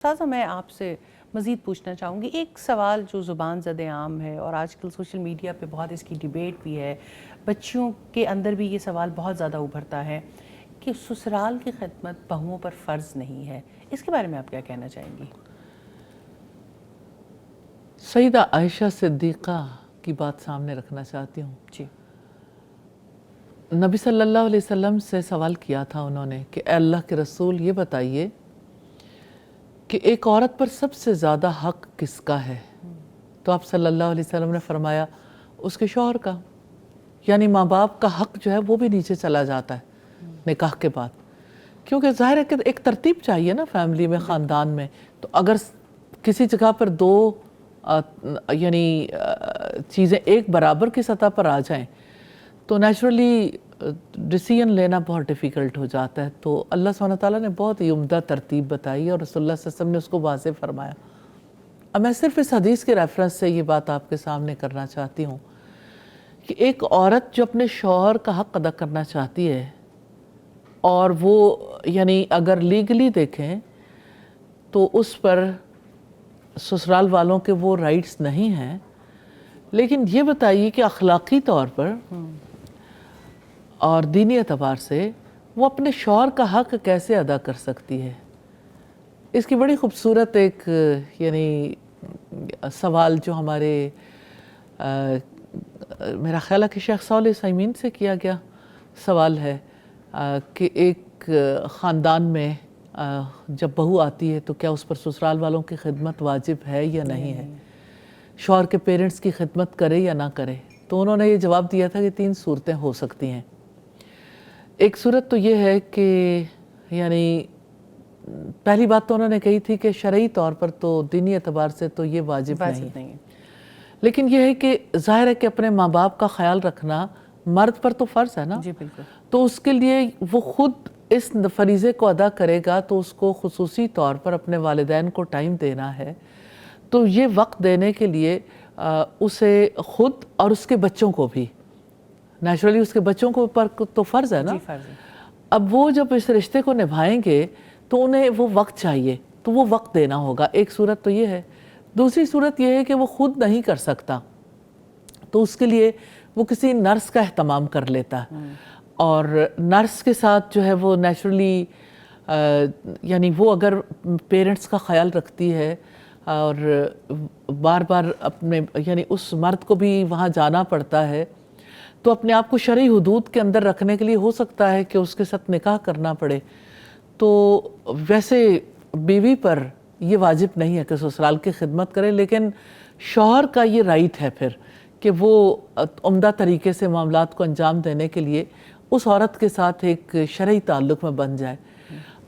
سازا میں آپ سے مزید پوچھنا چاہوں گی ایک سوال جو زبان زد عام ہے اور آج کل سوشل میڈیا پہ بہت اس کی ڈیبیٹ بھی ہے، بچیوں کے اندر بھی یہ سوال بہت زیادہ ابھرتا ہے کہ سسرال کی خدمت بہوؤں پر فرض نہیں ہے، اس کے بارے میں آپ کیا کہنا چاہیں گی؟ سیدہ عائشہ صدیقہ کی بات سامنے رکھنا چاہتی ہوں۔ جی، نبی صلی اللہ علیہ وسلم سے سوال کیا تھا انہوں نے کہ اے اللہ کے رسول یہ بتائیے کہ ایک عورت پر سب سے زیادہ حق کس کا ہے؟ تو آپ صلی اللہ علیہ وسلم نے فرمایا اس کے شوہر کا، یعنی ماں باپ کا حق جو ہے وہ بھی نیچے چلا جاتا ہے نکاح کے بعد، کیونکہ ظاہر ہے کہ ایک ترتیب چاہیے نا فیملی میں، خاندان میں۔ تو اگر کسی جگہ پر دو یعنی چیزیں ایک برابر کی سطح پر آ جائیں تو نیچرلی ڈیسیژن لینا بہت ڈیفیکلٹ ہو جاتا ہے۔ تو اللہ سبحانہ تعالیٰ نے بہت ہی عمدہ ترتیب بتائی اور رسول اللہ صلی اللہ علیہ وسلم نے اس کو واضح فرمایا۔ اب میں صرف اس حدیث کے ریفرنس سے یہ بات آپ کے سامنے کرنا چاہتی ہوں کہ ایک عورت جو اپنے شوہر کا حق ادا کرنا چاہتی ہے اور وہ یعنی اگر لیگلی دیکھیں تو اس پر سسرال والوں کے وہ رائٹس نہیں ہیں، لیکن یہ بتائیے کہ اخلاقی طور پر اور دینی اعتبار سے وہ اپنے شوہر کا حق کیسے ادا کر سکتی ہے؟ اس کی بڑی خوبصورت ایک یعنی سوال جو ہمارے میرا خیال ہے کہ شیخ صالح عثیمین سے کیا گیا سوال ہے کہ ایک خاندان میں جب بہو آتی ہے تو کیا اس پر سسرال والوں کی خدمت واجب ہے یا نہیں ہے، شوہر کے پیرنٹس کی خدمت کرے یا نہ کرے؟ تو انہوں نے یہ جواب دیا تھا کہ 3 صورتیں ہو سکتی ہیں۔ ایک صورت تو یہ ہے کہ یعنی پہلی بات تو انہوں نے کہی تھی کہ شرعی طور پر تو دینی اعتبار سے تو یہ واجب نہیں ہے، لیکن یہ ہے کہ ظاہر ہے کہ اپنے ماں باپ کا خیال رکھنا مرد پر تو فرض ہے نا۔ جی بالکل۔ تو اس کے لیے وہ خود اس فریضے کو ادا کرے گا تو اس کو خصوصی طور پر اپنے والدین کو ٹائم دینا ہے، تو یہ وقت دینے کے لیے اسے خود اور اس کے بچوں کو بھی، نیچرلی اس کے بچوں کو پر تو فرض ہے نا۔ جی فرض ہے۔ اب وہ جب اس رشتے کو نبھائیں گے تو انہیں وہ وقت چاہیے، تو وہ وقت دینا ہوگا۔ ایک صورت تو یہ ہے۔ دوسری صورت یہ ہے کہ وہ خود نہیں کر سکتا تو اس کے لیے وہ کسی نرس کا اہتمام کر لیتا ہے، اور نرس کے ساتھ جو ہے وہ نیچرلی یعنی وہ اگر پیرنٹس کا خیال رکھتی ہے اور بار بار اپنے یعنی اس مرد کو بھی وہاں جانا پڑتا ہے تو اپنے آپ کو شرعی حدود کے اندر رکھنے کے لیے ہو سکتا ہے کہ اس کے ساتھ نکاح کرنا پڑے۔ تو ویسے بیوی پر یہ واجب نہیں ہے کہ سسرال کی خدمت کرے، لیکن شوہر کا یہ رائٹ ہے پھر کہ وہ عمدہ طریقے سے معاملات کو انجام دینے کے لیے اس عورت کے ساتھ ایک شرعی تعلق میں بن جائے۔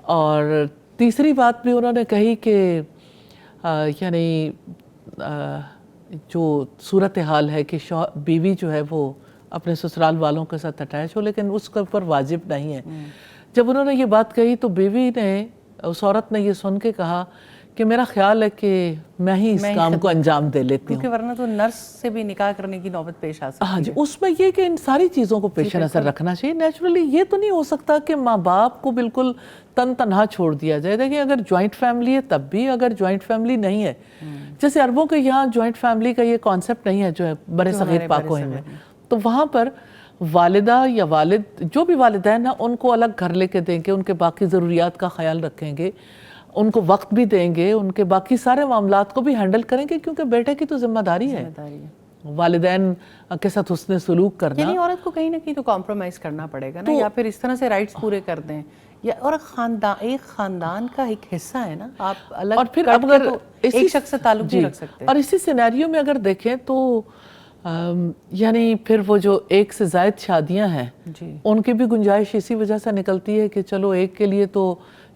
اور تیسری بات بھی انہوں نے کہی کہ یعنی جو صورتحال ہے کہ بیوی جو ہے وہ اپنے سسرال والوں کے ساتھ اٹیچ ہو لیکن اس کے اوپر واجب نہیں ہے۔ جب انہوں نے یہ بات کہی تو بیوی نے، اس عورت نے یہ سن کے کہا کہ میرا خیال ہے کہ میں ہی اس کام کو انجام دے لیتی ہوں، کیونکہ ورنہ تو نرس سے بھی نکاح کرنے کی نوبت پیش آ سکتی ہے۔ ہاں جی، اس میں یہ کہ ان ساری چیزوں کو پیش نظر رکھنا چاہیے۔ نیچرلی یہ تو نہیں ہو سکتا کہ ماں باپ کو بالکل تنہا چھوڑ دیا جائے۔ دیکھیں اگر جوائنٹ فیملی ہے تب بھی، اگر جوائنٹ فیملی نہیں ہے، جیسے عربوں کے یہاں جوائنٹ فیملی کا یہ کانسیپٹ نہیں ہے جو ہے برے صغیر پاک و ہند میں، تو وہاں پر والدہ یا والد جو بھی والدین ہیں ان کو الگ گھر لے کے دیں گے، ان کے باقی ضروریات کا خیال رکھیں گے، ان کو وقت بھی دیں گے، ان کے باقی سارے معاملات کو بھی ہینڈل کریں گے، کیونکہ بیٹے کی تو ذمہ داری ہے والدین کے ساتھ حسن سلوک کرنا۔ یعنی عورت کو کہیں نہ کہیں تو کمپرومائز کرنا پڑے گا نا، یا پھر اس طرح سے رائٹس پورے کر دیں، یا اور ایک خاندان کا ایک حصہ ہے نا، آپ الگ اور پھر اگر ایک شخص سے تعلق نہیں رکھ سکتے۔ اور اسی سینیریو میں اگر دیکھیں تو یعنی پھر وہ جو ایک سے زائد شادیاں ہیں ان کی بھی گنجائش اسی وجہ سے نکلتی ہے کہ چلو ایک کے لیے تو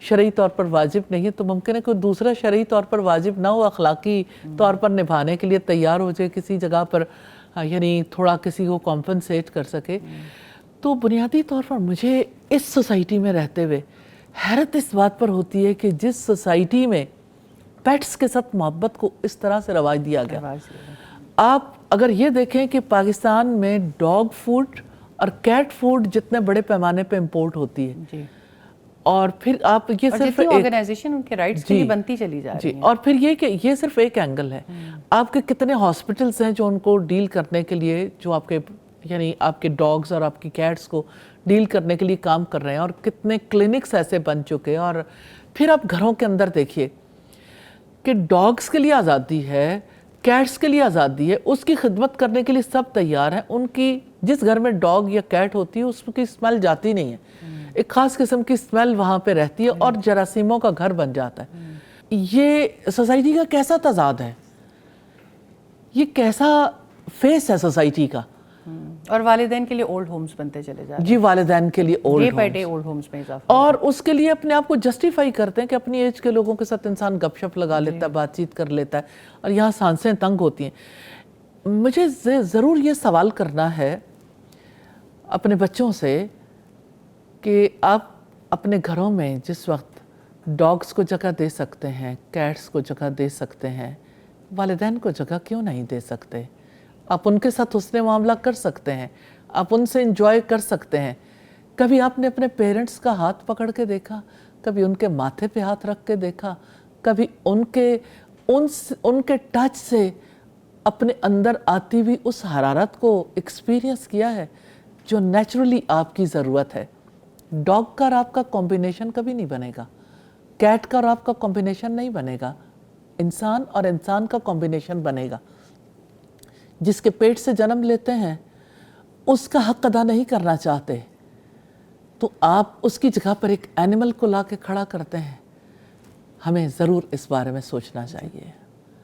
شرعی طور پر واجب نہیں ہے، تو ممکن ہے کہ دوسرا شرعی طور پر واجب نہ ہو، اخلاقی طور پر نبھانے کے لیے تیار ہو جائے کسی جگہ پر، یعنی تھوڑا کسی کو کمپنسیٹ کر سکے۔ تو بنیادی طور پر مجھے اس سوسائٹی میں رہتے ہوئے حیرت اس بات پر ہوتی ہے کہ جس سوسائٹی میں پیٹس کے ساتھ محبت کو اس طرح سے رواج دیا گیا، آپ اگر یہ دیکھیں کہ پاکستان میں ڈاگ فوڈ اور کیٹ فوڈ جتنے بڑے پیمانے پہ امپورٹ ہوتی ہے، اور پھر آپ یہ اور صرف جتنی آرگنائزیشن ان کے رائٹس کے لیے بنتی چلی جا رہی جی، اور پھر یہ کہ یہ صرف ایک اینگل ہے. آپ کے کتنے ہاسپٹلس ہیں جو ان کو ڈیل کرنے کے لیے، جو آپ کے یعنی آپ کے ڈاگز اور آپ کی کیٹس کو ڈیل کرنے کے لیے کام کر رہے ہیں، اور کتنے کلینکس ایسے بن چکے. اور پھر آپ گھروں کے اندر دیکھیے کہ ڈاگز کے لیے آزادی ہے، کیٹس کے لیے آزادی ہے، اس کی خدمت کرنے کے لیے سب تیار ہیں. ان کی جس گھر میں ڈاگ یا کیٹ ہوتی ہے اس کی اسمیل جاتی نہیں ہے، ایک خاص قسم کی اسمیل وہاں پہ رہتی ہے اور جراثیموں کا گھر بن جاتا ہے. یہ سوسائٹی کا کیسا تضاد ہے، یہ کیسا فیس ہے سوسائٹی کا. اور والدین کے لیے اولڈ ہومز بنتے چلے جا رہے جی، والدین کے لیے ہیں، day old by day homes, old homes میں اضافہ. اور اس کے لیے اپنے آپ کو جسٹیفائی کرتے ہیں کہ اپنی ایج کے لوگوں کے ساتھ انسان گپ شپ لگا لیتا ہے، بات چیت کر لیتا ہے، اور یہاں سانسیں تنگ ہوتی ہیں. مجھے ضرور یہ سوال کرنا ہے اپنے بچوں سے کہ آپ اپنے گھروں میں جس وقت ڈاگز کو جگہ دے سکتے ہیں، کیٹس کو جگہ دے سکتے ہیں، والدین کو جگہ کیوں نہیں دے سکتے؟ آپ ان کے ساتھ حسن معاملہ کر سکتے ہیں، آپ ان سے انجوائے کر سکتے ہیں. کبھی آپ نے اپنے پیرنٹس کا ہاتھ پکڑ کے دیکھا؟ کبھی ان کے ماتھے پہ ہاتھ رکھ کے دیکھا؟ کبھی ان کے ٹچ سے اپنے اندر آتی ہوئی اس حرارت کو ایکسپیرینس کیا ہے جو نیچرلی آپ کی ضرورت ہے؟ ڈاگ کا اور آپ کا کمبینیشن کبھی نہیں بنے گا، کیٹ کا اور آپ کا کمبینیشن نہیں بنے گا، انسان اور انسان کا کمبینیشن بنے گا. جس کے پیٹ سے جنم لیتے ہیں اس کا حق ادا نہیں کرنا چاہتے تو آپ اس کی جگہ پر ایک اینیمل کو لا کے کھڑا کرتے ہیں. ہمیں ضرور اس بارے میں سوچنا چاہیے.